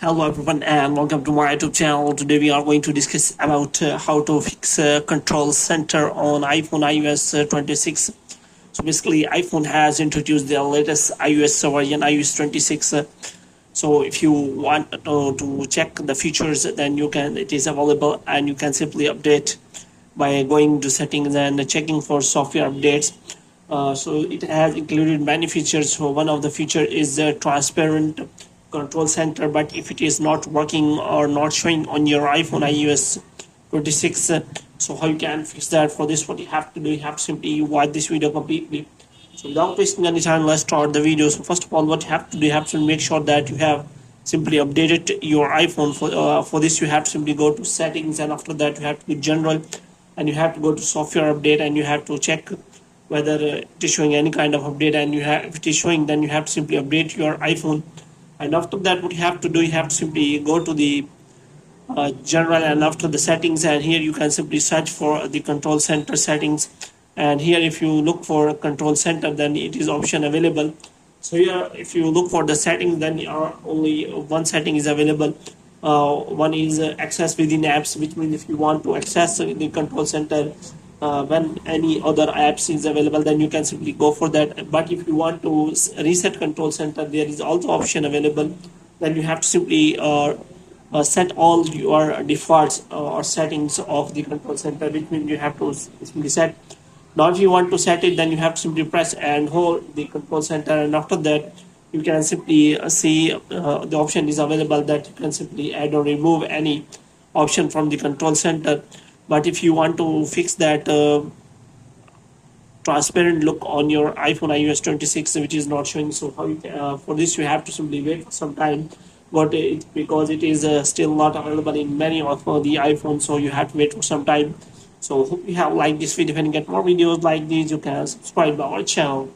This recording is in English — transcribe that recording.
Hello everyone and welcome to my YouTube channel. Today we are going to discuss about how to fix control center on iPhone iOS 26. So basically iPhone has introduced their latest iOS version iOS 26. So if you want to check the features, then it is available and you can simply update by going to settings and checking for software updates. So it has included many features. So one of the feature is transparent control center, but if it is not working or not showing on your iPhone iOS 26, so how you can fix that? For this, what you have to do, you have to simply watch this video completely. So without wasting any time, let's start the video. So first of all, what you have to do, you have to make sure that you have simply updated your iPhone. For this, you have to simply go to settings, and after that you have to go general, and you have to go to software update, and you have to check whether it is showing any kind of update, and if it is showing, then you have to simply update your iPhone. And after that, what you have to do, you have to simply go to the general, and after the settings, and here you can simply search for the control center settings. And here if you look for control center, then it is option available. So here if you look for the settings, then only one setting is available. One is access within apps, which means if you want to access the control center when any other apps is available, then you can simply go for that. But if you want to reset control center, there is also option available. Then you have to simply set all your defaults or settings of the control center, which means you have to simply set. Now if you want to set it, then you have to simply press and hold the control center, and after that you can simply see the option is available that you can simply add or remove any option from the control center. But if you want to fix that transparent look on your iPhone iOS 26, which is not showing, so how for this you have to simply wait for some time, but because it is still not available in many of the iPhones, so you have to wait for some time. So hope you have liked this video. If you get more videos like these, you can subscribe to our channel.